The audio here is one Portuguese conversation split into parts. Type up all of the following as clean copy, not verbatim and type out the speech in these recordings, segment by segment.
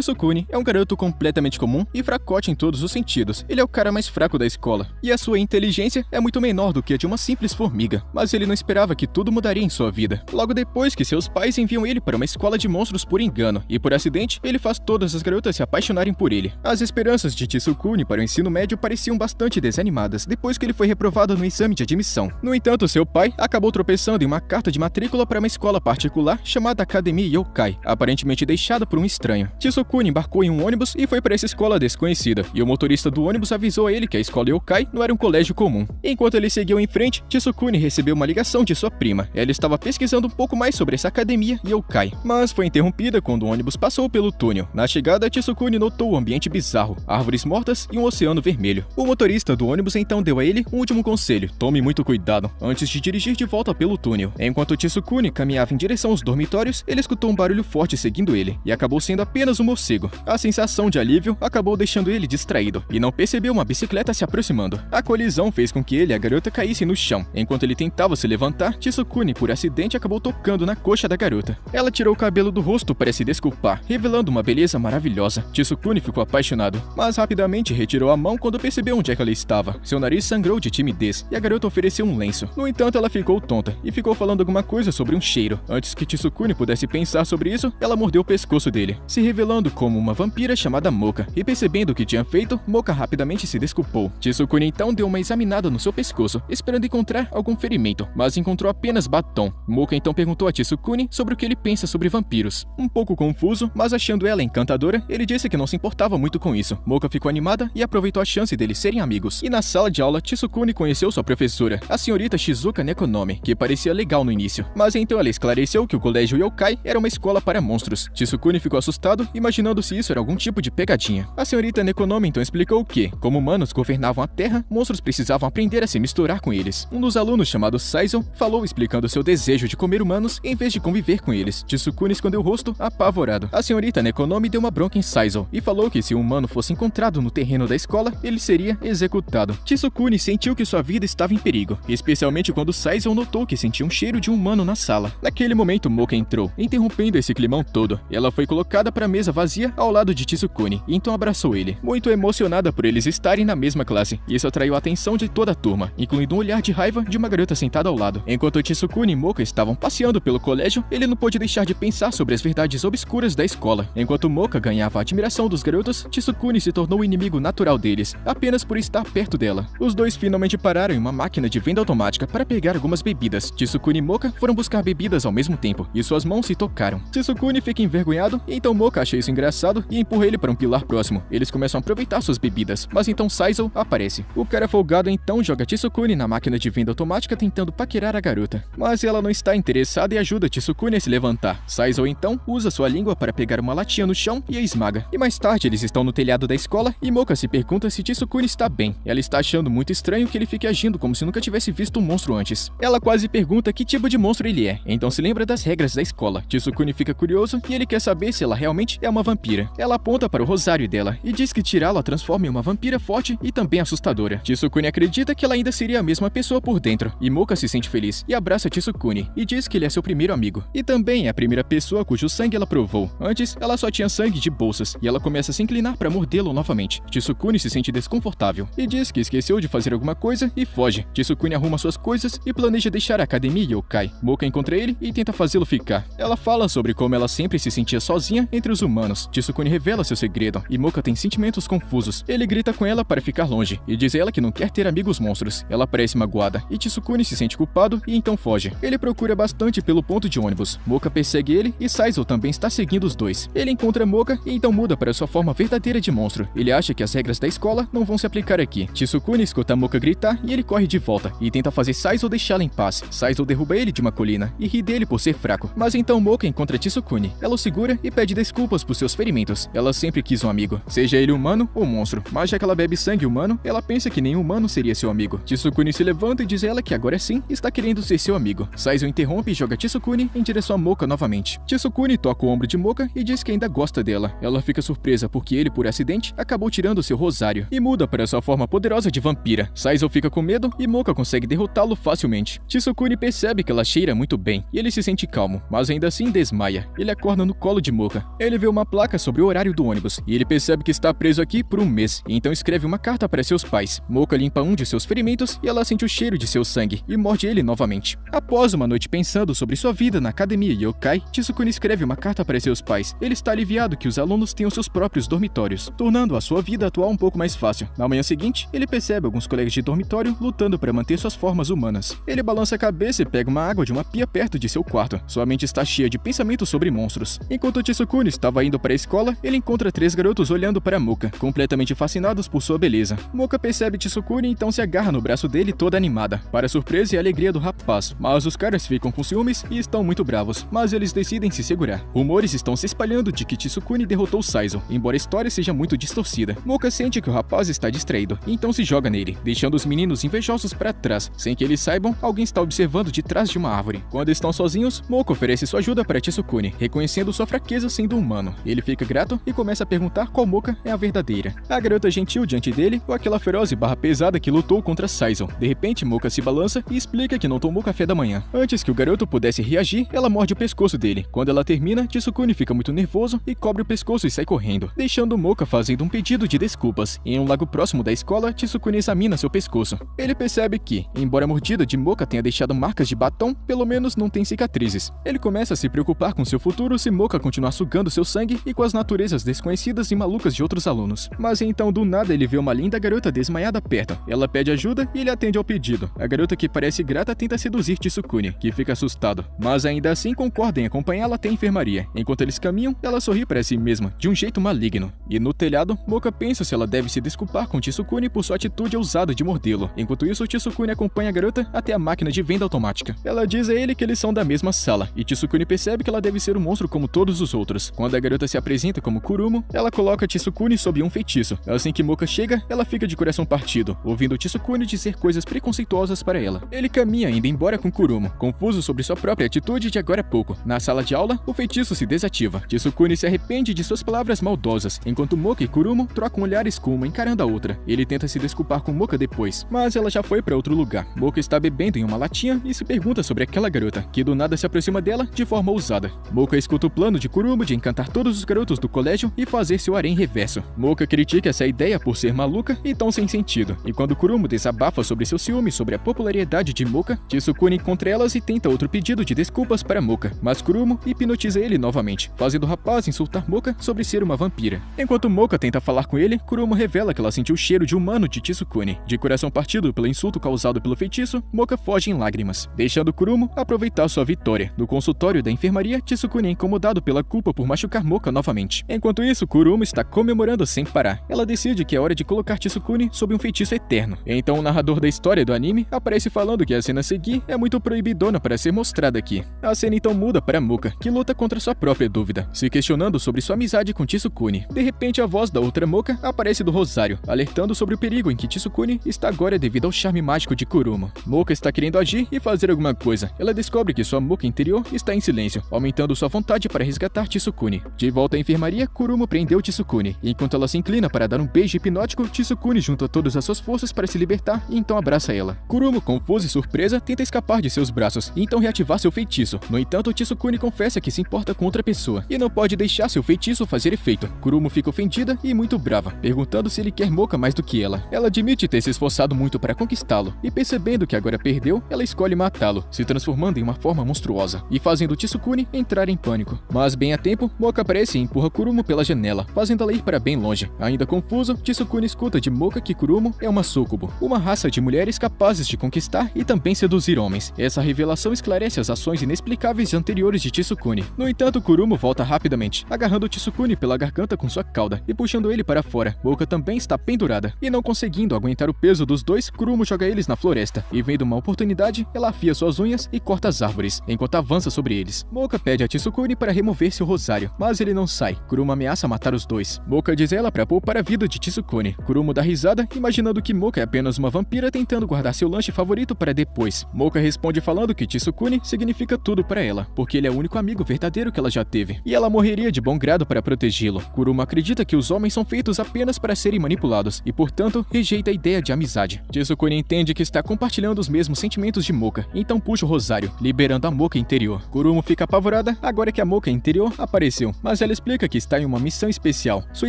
Tsukune é um garoto completamente comum e fracote em todos os sentidos. Ele é o cara mais fraco da escola, e a sua inteligência é muito menor do que a de uma simples formiga. Mas ele não esperava que tudo mudaria em sua vida. Logo depois que seus pais enviam ele para uma escola de monstros por engano, e por acidente, ele faz todas as garotas se apaixonarem por ele. As esperanças de Tsukune para o ensino médio pareciam bastante desanimadas depois que ele foi reprovado no exame de admissão. No entanto, seu pai acabou tropeçando em uma carta de matrícula para uma escola particular chamada Academia Yokai, aparentemente deixada por um estranho. Tsukune embarcou em um ônibus e foi para essa escola desconhecida, e o motorista do ônibus avisou a ele que a escola Yokai não era um colégio comum. Enquanto ele seguiu em frente, Tsukune recebeu uma ligação de sua prima. Ela estava pesquisando um pouco mais sobre essa Academia Yokai, mas foi interrompida quando o ônibus passou pelo túnel. Na chegada, Tsukune notou um ambiente bizarro, árvores mortas e um oceano vermelho. O motorista do ônibus então deu a ele um último conselho: tome muito cuidado antes de dirigir de volta pelo túnel. Enquanto Tsukune caminhava em direção aos dormitórios, ele escutou um barulho forte seguindo ele, e acabou sendo apenas um morcego. A sensação de alívio acabou deixando ele distraído, e não percebeu uma bicicleta se aproximando. A colisão fez com que ele e a garota caíssem no chão. Enquanto ele tentava se levantar, Tsukune, por acidente, acabou tocando na coxa da garota. Ela tirou o cabelo do rosto para se desculpar, revelando uma beleza maravilhosa. Tsukune ficou apaixonado, mas rapidamente retirou a mão quando percebeu onde é que ela estava. Seu nariz sangrou de timidez, e a garota ofereceu um lenço. No entanto, ela ficou tonta, e ficou falando alguma coisa sobre um cheiro. Antes que Tsukune pudesse pensar sobre isso, ela mordeu o pescoço dele, se revelando como uma vampira chamada Moka, e percebendo o que tinha feito, Moka rapidamente se desculpou. Tsukune então deu uma examinada no seu pescoço, esperando encontrar algum ferimento, mas encontrou apenas batom. Moka então perguntou a Tsukune sobre o que ele pensa sobre vampiros. Um pouco confuso, mas achando ela encantadora, ele disse que não se importava muito com isso. Moka ficou animada e aproveitou a chance deles serem amigos. E na sala de aula, Tsukune conheceu sua professora, a senhorita Shizuka Nekonomi, que parecia legal no início, mas então ela esclareceu que o colégio Yokai era uma escola para monstros. Tsukune ficou assustado, imaginando se isso era algum tipo de pegadinha. A senhorita Nekonomi então explicou que, como humanos governavam a Terra, monstros precisavam aprender a se misturar com eles. Um dos alunos, chamado Saizo, falou explicando seu desejo de comer humanos em vez de conviver com eles. Tsukune escondeu o rosto, apavorado. A senhorita Nekonomi deu uma bronca em Saizo e falou que se um humano fosse encontrado no terreno da escola, ele seria executado. Tsukune sentiu que sua vida estava em perigo, especialmente quando Saizo notou que sentia um cheiro de um humano na sala. Naquele momento, Moka entrou, interrompendo esse climão todo. Ela foi colocada para a mesa vazia ao lado de Tsukune, e então abraçou ele, muito emocionada por eles estarem na mesma classe. Isso atraiu a atenção de toda a turma, incluindo um olhar de raiva de uma garota sentada ao lado. Enquanto Tsukune e Moka estavam passeando pelo colégio, ele não pôde deixar de pensar sobre as verdades obscuras da escola. Enquanto Moka ganhava a admiração dos garotos, Tsukune se tornou o inimigo natural deles, apenas por estar perto dela. Os dois finalmente pararam em uma máquina de venda automática para pegar algumas bebidas. Tsukune e Moka foram buscar bebidas ao mesmo tempo, e suas mãos se tocaram. Tsukune fica envergonhado, e então Moka acha isso engraçado e empurra ele para um pilar próximo. Eles começam a aproveitar suas bebidas, mas então Saizo aparece. O cara folgado então joga Tsukune na máquina de venda automática tentando paquerar a garota, mas ela não está interessada e ajuda Tsukune a se levantar. Saizo então usa sua língua para pegar uma latinha no chão e a esmaga. E mais tarde eles estão no telhado da escola e Moka se pergunta se Tsukune está bem. Ela está achando muito estranho que ele fique agindo como se nunca tivesse visto um monstro antes. Ela quase pergunta que tipo de monstro ele é, então se lembra das regras da escola. Tsukune fica curioso e ele quer saber se ela realmente é uma vampira. Ela aponta para o rosário dela e diz que tirá-lo a transforma em uma vampira forte e também assustadora. Tsukune acredita que ela ainda seria a mesma pessoa por dentro, e Moka se sente feliz e abraça Tsukune e diz que ele é seu primeiro amigo. E também é a primeira pessoa cujo sangue ela provou. Antes, ela só tinha sangue de bolsas, e ela começa a se inclinar para mordê-lo novamente. Tsukune se sente desconfortável e diz que esqueceu de fazer alguma coisa e foge. Tsukune arruma suas coisas e planeja deixar a Academia Yokai. Moka encontra ele e tenta fazê-lo ficar. Ela fala sobre como ela sempre se sentia sozinha entre os humanos. Tsukune revela seu segredo, e Moka tem sentimentos confusos. Ele grita com ela para ficar longe, e diz a ela que não quer ter amigos monstros. Ela parece magoada, e Tsukune se sente culpado e então foge. Ele procura bastante pelo ponto de ônibus. Moka persegue ele e Saizo também está seguindo os dois. Ele encontra Moka e então muda para sua forma verdadeira de monstro. Ele acha que as regras da escola não vão se aplicar aqui. Tsukune escuta Moka gritar e ele corre de volta e tenta fazer Saizo deixá-la em paz. Saizo derruba ele de uma colina e ri dele por ser fraco. Mas então Moka encontra Tsukune. Ela o segura e pede desculpas por seus ferimentos. Ela sempre quis um amigo, seja ele humano ou monstro, mas já que ela bebe sangue humano, ela pensa que nenhum humano seria seu amigo. Tsukune se levanta e diz a ela que agora sim está querendo ser seu amigo. Saizo interrompe e joga Tsukune em direção a Moka novamente. Tsukune toca o ombro de Moka e diz que ainda gosta dela. Ela fica surpresa porque ele, por acidente, acabou tirando seu rosário e muda para sua forma poderosa de vampira. Saizo fica com medo e Moka consegue derrotá-lo facilmente. Tsukune percebe que ela cheira muito bem e ele se sente calmo, mas ainda assim desmaia. Ele acorda no colo de Moka. Ele vê uma uma placa sobre o horário do ônibus, e ele percebe que está preso aqui por um mês, e então escreve uma carta para seus pais. Moka limpa um de seus ferimentos e ela sente o cheiro de seu sangue e morde ele novamente. Após uma noite pensando sobre sua vida na academia Yokai, Tsukune escreve uma carta para seus pais. Ele está aliviado que os alunos tenham seus próprios dormitórios, tornando a sua vida atual um pouco mais fácil. Na manhã seguinte, ele percebe alguns colegas de dormitório lutando para manter suas formas humanas. Ele balança a cabeça e pega uma água de uma pia perto de seu quarto. Sua mente está cheia de pensamentos sobre monstros. Enquanto Tsukune estava indo para a escola, ele encontra 3 garotos olhando para Moka, completamente fascinados por sua beleza. Moka percebe Tsukune e então se agarra no braço dele toda animada, para a surpresa e alegria do rapaz. Mas os caras ficam com ciúmes e estão muito bravos, mas eles decidem se segurar. Rumores estão se espalhando de que Tsukune derrotou Saizo, embora a história seja muito distorcida. Moka sente que o rapaz está distraído, então se joga nele, deixando os meninos invejosos para trás. Sem que eles saibam, alguém está observando de trás de uma árvore. Quando estão sozinhos, Moka oferece sua ajuda para Tsukune, reconhecendo sua fraqueza sendo humano. Ele fica grato e começa a perguntar qual Moka é a verdadeira. A garota gentil diante dele ou aquela feroz e barra pesada que lutou contra Saizo. De repente, Moka se balança e explica que não tomou café da manhã. Antes que o garoto pudesse reagir, ela morde o pescoço dele. Quando ela termina, Tsukune fica muito nervoso e cobre o pescoço e sai correndo, deixando Moka fazendo um pedido de desculpas. Em um lago próximo da escola, Tsukune examina seu pescoço. Ele percebe que, embora a mordida de Moka tenha deixado marcas de batom, pelo menos não tem cicatrizes. Ele começa a se preocupar com seu futuro se Moka continuar sugando seu sangue e com as naturezas desconhecidas e malucas de outros alunos. Mas então, do nada, ele vê uma linda garota desmaiada perto. Ela pede ajuda e ele atende ao pedido. A garota, que parece grata, tenta seduzir Tsukune, que fica assustado, mas ainda assim concorda em acompanhá-la até a enfermaria. Enquanto eles caminham, ela sorri para si mesma, de um jeito maligno. E no telhado, Moka pensa se ela deve se desculpar com Tsukune por sua atitude ousada de mordê-lo. Enquanto isso, Tsukune acompanha a garota até a máquina de venda automática. Ela diz a ele que eles são da mesma sala, e Tsukune percebe que ela deve ser um monstro como todos os outros. Quando a garota se apresenta como Kurumo, ela coloca Tsukune sob um feitiço. Assim que Moka chega, ela fica de coração partido, ouvindo Tsukune dizer coisas preconceituosas para ela. Ele caminha indo embora com Kurumo, confuso sobre sua própria atitude de agora a pouco. Na sala de aula, o feitiço se desativa. Tsukune se arrepende de suas palavras maldosas, enquanto Moka e Kurumo trocam olhares com uma encarando a outra. Ele tenta se desculpar com Moka depois, mas ela já foi para outro lugar. Moka está bebendo em uma latinha e se pergunta sobre aquela garota, que do nada se aproxima dela de forma ousada. Moka escuta o plano de Kurumo de encantar todos os garotos do colégio e fazer seu harém reverso. Moka critica essa ideia por ser maluca e tão sem sentido, e quando Kurumo desabafa sobre seu ciúme sobre a popularidade de Moka, Tsukune encontra elas e tenta outro pedido de desculpas para Moka, mas Kurumo hipnotiza ele novamente, fazendo o rapaz insultar Moka sobre ser uma vampira. Enquanto Moka tenta falar com ele, Kurumo revela que ela sentiu o cheiro de humano de Tsukune. De coração partido pelo insulto causado pelo feitiço, Moka foge em lágrimas, deixando Kurumo aproveitar sua vitória. No consultório da enfermaria, Tsukune é incomodado pela culpa por machucar Moka novamente. Enquanto isso, Kurumo está comemorando sem parar. Ela decide que é hora de colocar Tsukune sob um feitiço eterno. Então o narrador da história do anime aparece falando que a cena a seguir é muito proibidona para ser mostrada aqui. A cena então muda para Moka, que luta contra sua própria dúvida, se questionando sobre sua amizade com Tsukune. De repente, a voz da outra Moka aparece do Rosário, alertando sobre o perigo em que Tsukune está agora devido ao charme mágico de Kurumo. Moka está querendo agir e fazer alguma coisa. Ela descobre que sua Moka interior está em silêncio, aumentando sua vontade para resgatar Tsukune. De volta à enfermaria, Kurumo prendeu Tsukune, e enquanto ela se inclina para dar um beijo hipnótico, Tsukune junta todas as suas forças para se libertar e então abraça ela. Kurumo, confusa e surpresa, tenta escapar de seus braços e então reativar seu feitiço. No entanto, Tsukune confessa que se importa com outra pessoa e não pode deixar seu feitiço fazer efeito. Kurumo fica ofendida e muito brava, perguntando se ele quer Moka mais do que ela. Ela admite ter se esforçado muito para conquistá-lo e, percebendo que agora perdeu, ela escolhe matá-lo, se transformando em uma forma monstruosa e fazendo Tsukune entrar em pânico. Mas bem a tempo, Moka aparece e empurra Kurumo pela janela, fazendo ela ir para bem longe. Ainda confuso, Tsukune escuta de Moka que Kurumo é uma sucubo, uma raça de mulheres capazes de conquistar e também seduzir homens. Essa revelação esclarece as ações inexplicáveis anteriores de Tsukune. No entanto, Kurumo volta rapidamente, agarrando Tsukune pela garganta com sua cauda e puxando ele para fora. Moka também está pendurada, e não conseguindo aguentar o peso dos dois, Kurumo joga eles na floresta, e vendo uma oportunidade, ela afia suas unhas e corta as árvores, enquanto avança sobre eles. Moka pede a Tsukune para remover seu rosário, mas ele não sai. Kurumo ameaça matar os dois. Moka diz ela para poupar a vida de Tsukune. Kurumo dá risada, imaginando que Moka é apenas uma vampira tentando guardar seu lanche favorito para depois. Moka responde falando que Tsukune significa tudo para ela, porque ele é o único amigo verdadeiro que ela já teve, e ela morreria de bom grado para protegê-lo. Kurumo acredita que os homens são feitos apenas para serem manipulados, e portanto, rejeita a ideia de amizade. Tsukune entende que está compartilhando os mesmos sentimentos de Moka, então puxa o rosário, liberando a Moka interior. Kurumo fica apavorada agora que a Moka interior apareceu, mas ela explica que está em uma missão especial. Sua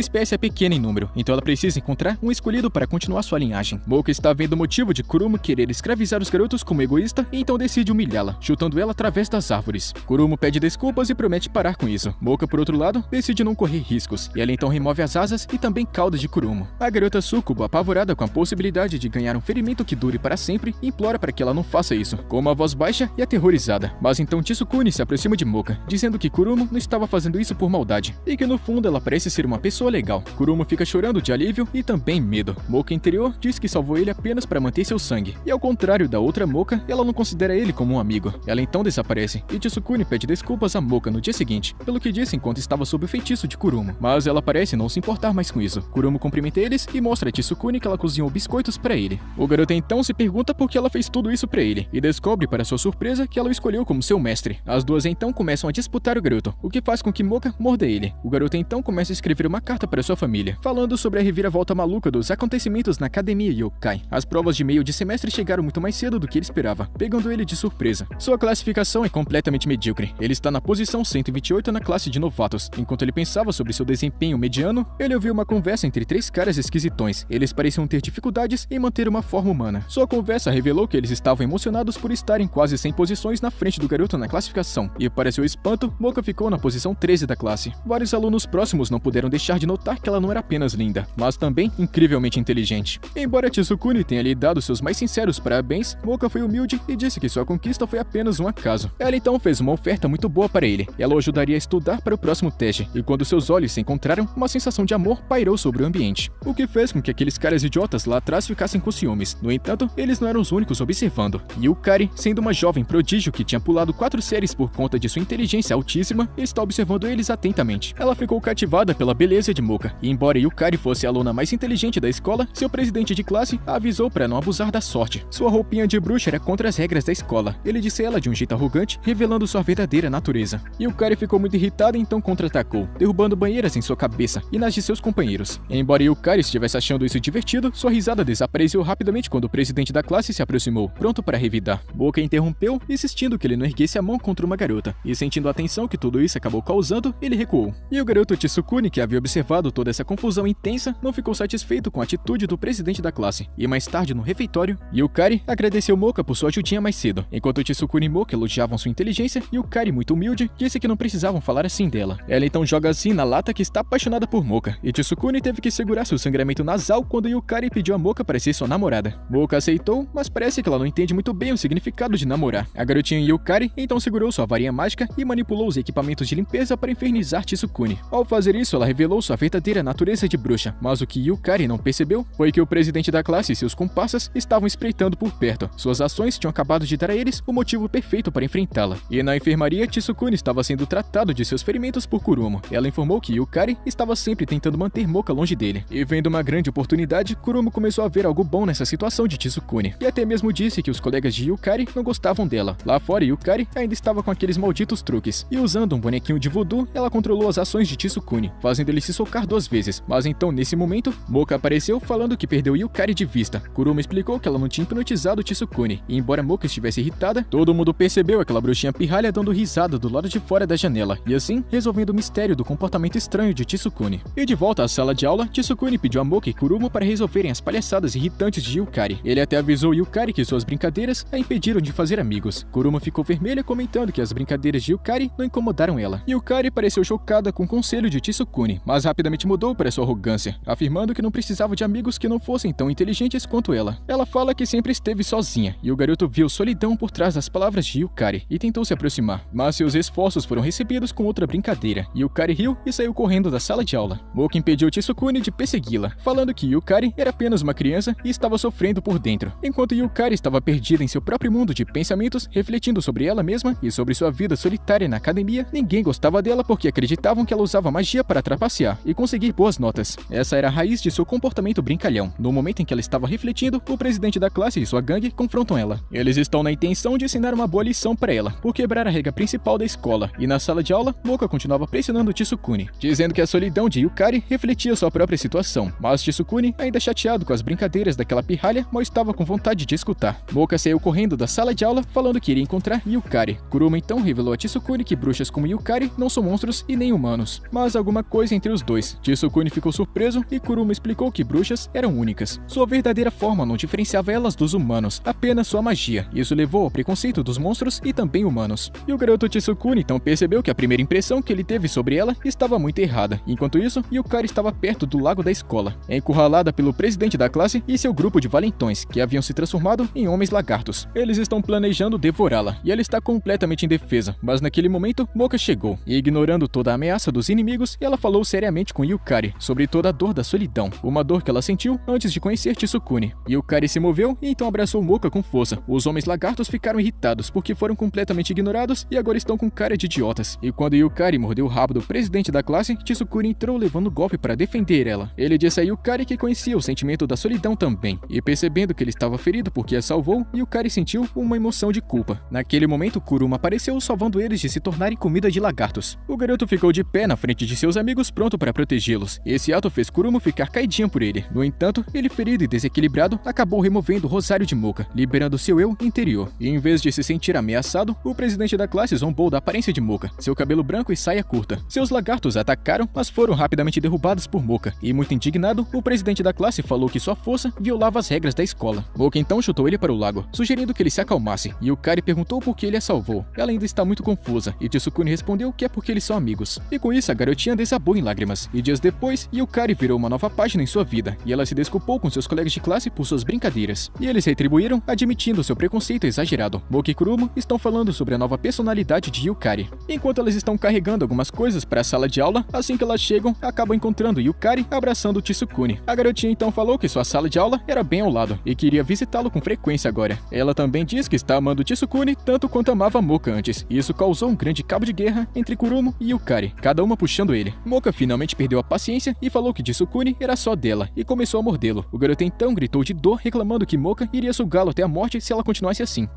espécie é pequena em número, então ela precisa encontrar um escolhido para continuar sua linhagem. Moka está vendo o motivo de Kurumo querer escravizar os garotos como egoísta e então decide humilhá-la, chutando ela através das árvores. Kurumo pede desculpas e promete parar com isso. Moka, por outro lado, decide não correr riscos, e ela então remove as asas e também cauda de Kurumo. A garota súcubo, apavorada com a possibilidade de ganhar um ferimento que dure para sempre, implora para que ela não faça isso, com uma voz baixa e aterrorizada. Mas então Tsukune se aproxima de Moka, dizendo que Kurumo não estava fazendo isso por maldade, e que no fundo ela parece ser uma pessoa legal. Kurumo fica chorando de alívio e também medo. Moka interior diz que salvou ele apenas para manter seu sangue, e ao contrário da outra Moka, ela não considera ele como um amigo. Ela então desaparece, e Tsukune pede desculpas a Moka no dia seguinte, pelo que disse enquanto estava sob o feitiço de Kurumo. Mas ela parece não se importar mais com isso. Kurumo cumprimenta eles e mostra a Tsukune que ela cozinhou biscoitos para ele. O garoto então se pergunta por que ela fez tudo isso para ele, e descobre para sua surpresa que ela o escolheu como seu mestre. As duas então começam a disputar o garoto, o que faz com que Moka morda ele. O garoto então começa a escrever uma carta para sua família, falando sobre a reviravolta maluca dos acontecimentos na Academia Yokai. As provas de meio de semestre chegaram muito mais cedo do que ele esperava, pegando ele de surpresa. Sua classificação é completamente medíocre. Ele está na posição 128 na classe de novatos. Enquanto ele pensava sobre seu desempenho mediano, ele ouviu uma conversa entre três caras esquisitões. Eles pareciam ter dificuldades em manter uma forma humana. Sua conversa revelou que eles estavam emocionados por estarem quase 100 posições na frente do garoto na classificação, e para seu espanto, Moka ficou na posição 13 da classe. Vários alunos próximos não puderam deixar de notar que ela não era apenas linda, mas também incrivelmente inteligente. Embora Tsukune tenha lhe dado seus mais sinceros parabéns, Moka foi humilde e disse que sua conquista foi apenas um acaso. Ela então fez uma oferta muito boa para ele. Ela o ajudaria a estudar para o próximo teste, e quando seus olhos se encontraram, uma sensação de amor pairou sobre o ambiente, o que fez com que aqueles caras idiotas lá atrás ficassem com ciúmes. No entanto, eles não eram os únicos observando. Yukari, sendo uma jovem prodígio que tinha pulado 4 séries por conta de sua inteligência altíssima, está observando eles atentamente. Ela ficou cativada pela beleza de Moka, e embora Yukari fosse a aluna mais inteligente da escola, seu presidente de classe a avisou para não abusar da sorte. Sua roupinha de bruxa era contra as regras da escola. Ele disse ela de um jeito arrogante, revelando sua verdadeira natureza. Yukari ficou muito irritada e então contra-atacou, derrubando banheiras em sua cabeça e nas de seus companheiros. Embora Yukari estivesse achando isso divertido, sua risada desapareceu rapidamente quando o presidente da classe se aproximou, pronto para revidar. Moka interrompeu, insistindo que ele não erguesse a mão contra uma garota, e sentindo a tensão que tudo isso acabou causando, ele recuou. E o garoto Tsukune, que havia observado toda essa confusão intensa, não ficou satisfeito com a atitude do presidente da classe, e mais tarde no refeitório, Yukari agradeceu Moka por sua ajudinha mais cedo. Enquanto Tsukune e Moka elogiavam sua inteligência, Yukari, muito humilde, disse que não precisavam falar assim dela. Ela então joga assim na lata que está apaixonada por Moka, e Tsukune teve que segurar seu sangramento nasal quando Yukari pediu a Moka para ser sua namorada. Moka aceitou, mas parece que ela não entende muito bem o significado de namorar. A garotinha Yukari então segurou sua varinha mágica e manipulou os equipamentos de limpeza para infernizar Tsukune. Ao fazer isso, ela revelou sua verdadeira natureza de bruxa, mas o que Yukari não percebeu foi que o presidente da classe e seus comparsas estavam espreitando por perto. Suas ações tinham acabado de dar a eles o motivo perfeito para enfrentá-la. E na enfermaria, Tsukune estava sendo tratado de seus ferimentos por Kurumo. Ela informou que Yukari estava sempre tentando manter Moka longe dele. E vendo uma grande oportunidade, Kurumo começou a ver algo bom nessa situação de Tsukune. E até mesmo disse que os colegas de Yukari não gostavam dela. Lá fora, Yukari ainda estava com aqueles malditos truques. E usando um bonequinho de voodoo, ela controlou as ações de Tsukune, fazendo ele se socar 2 vezes. Mas então, nesse momento, Moka apareceu falando que perdeu Yukari de vista. Kurumo explicou que ela não tinha hipnotizado Tsukune. E embora Moka estivesse irritada, todo mundo percebeu aquela bruxinha pirralha dando risada do lado de fora da janela. E assim, resolvendo o mistério do comportamento estranho de Tsukune. E de volta à sala de aula, Tsukune pediu a Moka e Kurumo para resolverem as palhaçadas irritantes de Yukari. Ele até avisou Yukari que suas brincadeiras a impediram de fazer amigos. Kurumo ficou vermelha, comentando que as brincadeiras de Yukari não incomodaram ela. Yukari pareceu chocada com o conselho de Tsukune, mas rapidamente mudou para sua arrogância, afirmando que não precisava de amigos que não fossem tão inteligentes quanto ela. Ela fala que sempre esteve sozinha, e o garoto viu solidão por trás das palavras de Yukari e tentou se aproximar, mas seus esforços foram recebidos com outra brincadeira. Yukari riu e saiu correndo da sala de aula. Moka impediu Tsukune de persegui-la, falando que Yukari era apenas uma criança e estava sofrendo por dentro, enquanto Yukari estava perdida em seu próprio mundo de pensamentos, refletindo sobre ela mesma e sobre sua vida solitária na academia. Ninguém gostava dela porque acreditavam que ela usava magia para trapacear e conseguir boas notas. Essa era a raiz de seu comportamento brincalhão. No momento em que ela estava refletindo, o presidente da classe e sua gangue confrontam ela. Eles estão na intenção de ensinar uma boa lição para ela, por quebrar a regra principal da escola, e na sala de aula, Moka continuava pressionando Tsukune, dizendo que a solidão de Yukari refletia sua própria situação, mas Tsukune, ainda chateado com as brincadeiras daquela pirralha, mal estava com vontade de escutar. Moka saiu correndo da sala de aula, falando que iria encontrar Yukari. Kurumo então revelou a Tsukune que bruxas como Yukari não são monstros monstros e nem humanos, mas alguma coisa entre os dois. Chisukuni ficou surpreso e Kuruma explicou que bruxas eram únicas. Sua verdadeira forma não diferenciava elas dos humanos, apenas sua magia. Isso levou ao preconceito dos monstros e também humanos. E o garoto Chisukuni então percebeu que a primeira impressão que ele teve sobre ela estava muito errada. Enquanto isso, Yukari estava perto do lago da escola, encurralada pelo presidente da classe e seu grupo de valentões, que haviam se transformado em homens lagartos. Eles estão planejando devorá-la, e ela está completamente indefesa, mas naquele momento, Moka chegou, e ignorando toda a ameaça dos inimigos, ela falou seriamente com Yukari sobre toda a dor da solidão, uma dor que ela sentiu antes de conhecer Chisukuni. Yukari se moveu e então abraçou Moka com força. Os homens lagartos ficaram irritados porque foram completamente ignorados e agora estão com cara de idiotas. E quando Yukari mordeu o rabo do presidente da classe, Chisukuni entrou levando golpe para defender ela. Ele disse a Yukari que conhecia o sentimento da solidão também, e percebendo que ele estava ferido porque a salvou, Yukari sentiu uma emoção de culpa. Naquele momento, Kuruma apareceu salvando eles de se tornarem comida de lagartos. O garoto ficou de pé na frente de seus amigos pronto para protegê-los. Esse ato fez Kuruma ficar caidinha por ele. No entanto, ele ferido e desequilibrado, acabou removendo o rosário de Moka, liberando seu eu interior. E em vez de se sentir ameaçado, o presidente da classe zombou da aparência de Moka, seu cabelo branco e saia curta. Seus lagartos atacaram, mas foram rapidamente derrubados por Moka, e muito indignado, o presidente da classe falou que sua força violava as regras da escola. Moka então chutou ele para o lago, sugerindo que ele se acalmasse, e Yukari perguntou por que ele a salvou. Ela ainda está muito confusa, e Chisukuni respondeu que é porque eles são amigos. E com isso, a garotinha desabou em lágrimas, e dias depois, Yukari virou uma nova página em sua vida, e ela se desculpou com seus colegas de classe por suas brincadeiras. E eles retribuíram, admitindo seu preconceito exagerado. Moka e Kuruma estão falando sobre a nova personalidade de Yukari. Enquanto elas estão carregando algumas coisas para a sala de aula, assim que elas chegam, acabam encontrando Yukari abraçando Chisukuni. A garotinha então falou que sua sala de aula era bem ao lado, e queria visitá-lo com frequência agora. Ela também diz que está amando Chisukuni tanto quanto amava Moka antes, e isso causou um grande cabo de guerra entre Kuruma e Yukari, cada uma puxando ele. Moka finalmente perdeu a paciência e falou que Chisukuni era só dela, e começou a mordê-lo. O garoto então gritou de dor, reclamando que Moka iria sugá-lo até a morte se ela continuasse assim.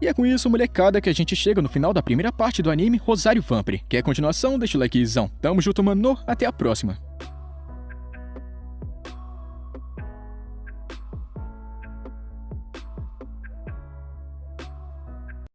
E é com isso, molecada, que a gente chega no final da primeira parte do anime Rosário Vampire. Quer continuação? Deixa o likezão. Tamo junto, mano. Até a próxima.